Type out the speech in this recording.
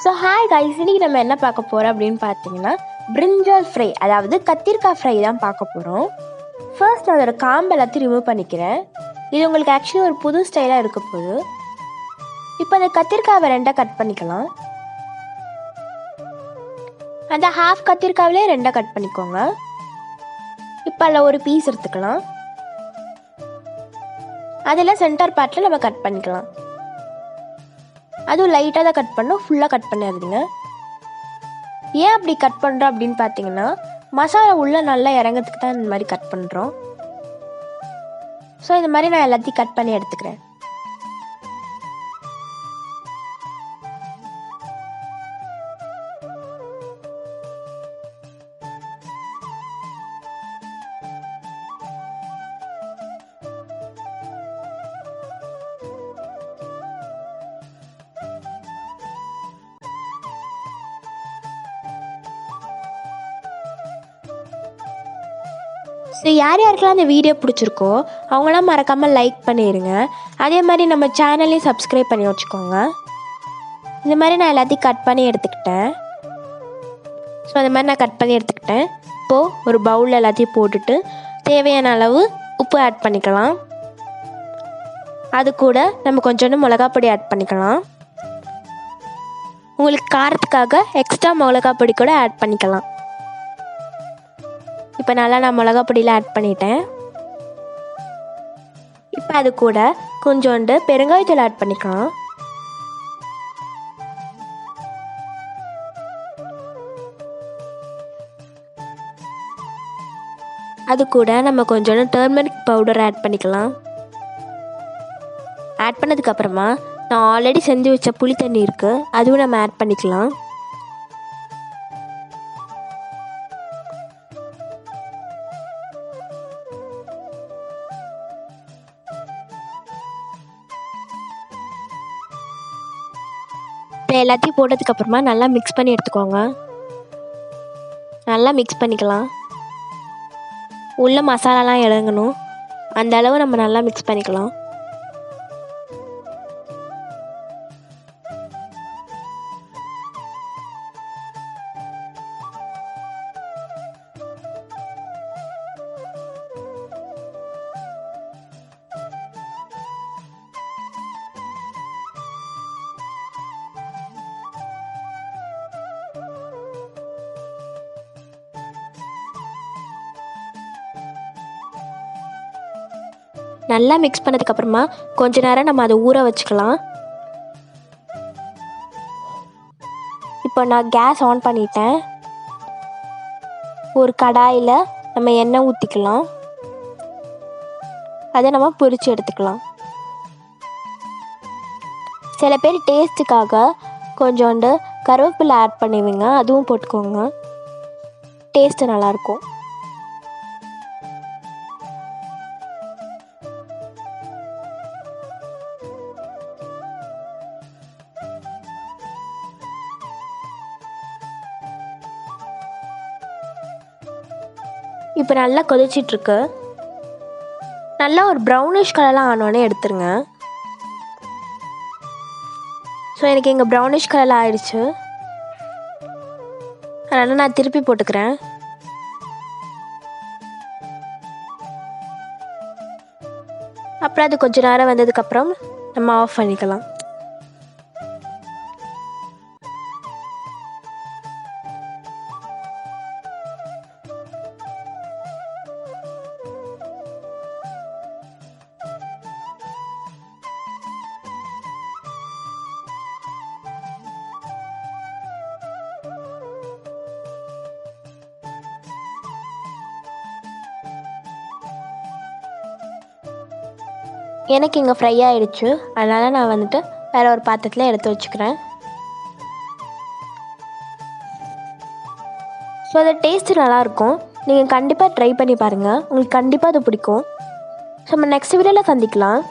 So hi guys, இன்றைக்கி நம்ம என்ன பார்க்க போகிறோம் அப்படின்னு பார்த்தீங்கன்னா பிரிஞ்சால் ஃப்ரை, அதாவது கத்திரிக்காய் ஃப்ரை தான் பார்க்க போகிறோம். ஃபர்ஸ்ட் நான் அதோட காம்பு எல்லாத்தையும் ரிமூவ் பண்ணிக்கிறேன். இது உங்களுக்கு ஆக்சுவலி ஒரு புது ஸ்டைலாக இருக்க போகுது. இப்போ அந்த கத்திரிக்காவை ரெண்டாக கட் பண்ணிக்கலாம். அந்த ஹாஃப் கத்திரிக்காவிலே ரெண்டாக கட் பண்ணிக்கோங்க. இப்போ அதில் ஒரு பீஸ் எடுத்துக்கலாம். அதில் சென்டர் பார்ட்டில் நம்ம கட் பண்ணிக்கலாம். அதுவும் லைட்டாக தான் கட் பண்ணோம், ஃபுல்லாக கட் பண்ணிடுதுங்க. ஏன் அப்படி கட் பண்ணுறோம் அப்படின்னு பார்த்தீங்கன்னா, மசாலா உள்ளே நல்லா இறங்கிறதுக்கு தான் இந்த மாதிரி கட் பண்ணுறோம். ஸோ இந்த மாதிரி நான் எல்லாத்தையும் கட் பண்ணி எடுத்துக்கிறேன். ஸோ யாருக்கெல்லாம் இந்த வீடியோ பிடிச்சிருக்கோ அவங்களாம் மறக்காமல் லைக் பண்ணிடுங்க. அதே மாதிரி நம்ம சேனலையும் சப்ஸ்கிரைப் பண்ணி வச்சுக்கோங்க. இந்த மாதிரி நான் எல்லாத்தையும் கட் பண்ணி எடுத்துக்கிட்டேன். ஸோ அந்த மாதிரி நான் கட் பண்ணி எடுத்துக்கிட்டேன். இப்போது ஒரு பவுலில் எல்லாத்தையும் போட்டுட்டு தேவையான அளவு உப்பு ஆட் பண்ணிக்கலாம். அது கூட நம்ம கொஞ்சோண்டு மிளகாப்பொடி ஆட் பண்ணிக்கலாம். உங்களுக்கு காரத்துக்காக எக்ஸ்ட்ரா மிளகாப்பொடி கூட ஆட் பண்ணிக்கலாம். இப்போ நல்லா நான் மிளகா பொடியில் ஆட் பண்ணிட்டேன். இப்போ அது கூட கொஞ்சோண்டு பெருங்காயத்தூள் ஆட் பண்ணிக்கலாம். அது கூட நம்ம கொஞ்சோண்டு டர்மரிக் பவுடர் ஆட் பண்ணிக்கலாம். ஆட் பண்ணதுக்கப்புறமா நான் ஆல்ரெடி செஞ்சு வச்ச புளி தண்ணி இருக்குது, அதுவும் நம்ம ஆட் பண்ணிக்கலாம். எல்லாத்தையும் போட்டதுக்கப்புறமா நல்லா மிக்ஸ் பண்ணி எடுத்துக்கோங்க. நல்லா மிக்ஸ் பண்ணிக்கலாம். உள்ள மசாலாலாம் இறங்கணும், அந்த அளவு நம்ம நல்லா மிக்ஸ் பண்ணிக்கலாம். நல்லா மிக்ஸ் பண்ணதுக்கப்புறமா கொஞ்ச நேரம் நம்ம அதை ஊற வச்சுக்கலாம். இப்போ நான் கேஸ் ஆன் பண்ணிட்டேன். ஒரு கடாயில் நம்ம எண்ணெய் ஊற்றிக்கலாம். அதை நம்ம பொரிச்சு எடுத்துக்கலாம். சில பேர் டேஸ்ட்டுக்காக கொஞ்சோண்டு கருவேப்பிலை ஆட் பண்ணுவீங்க, அதுவும் போட்டுக்கோங்க, டேஸ்ட்டு நல்லாயிருக்கும். இப்போ நல்லா கொதிச்சிட்ருக்கு. நல்லா ஒரு ப்ரௌனிஷ் கலர்லாம் ஆனோடனே எடுத்துருங்க. ஸோ எனக்கு இங்கே ப்ரௌனிஷ் கலரில் ஆயிடுச்சு, அதனால் நான் திருப்பி போட்டுக்கிறேன். அப்புறம் அது கொஞ்சம் நேரம் வந்ததுக்கப்புறம் நம்ம ஆஃப் பண்ணிக்கலாம். எனக்கு இங்கே ஃப்ரை ஆகிடுச்சு, அதனால் நான் வந்துட்டு வேறு ஒரு பாத்திரத்தில் எடுத்து வச்சுக்கிறேன். ஸோ அது டேஸ்ட்டு நல்லாயிருக்கும். நீங்கள் கண்டிப்பாக ட்ரை பண்ணி பாருங்கள், உங்களுக்கு கண்டிப்பாக அது பிடிக்கும். ஸோ நம்ம நெக்ஸ்ட் வீடியோவில் சந்திக்கலாம்.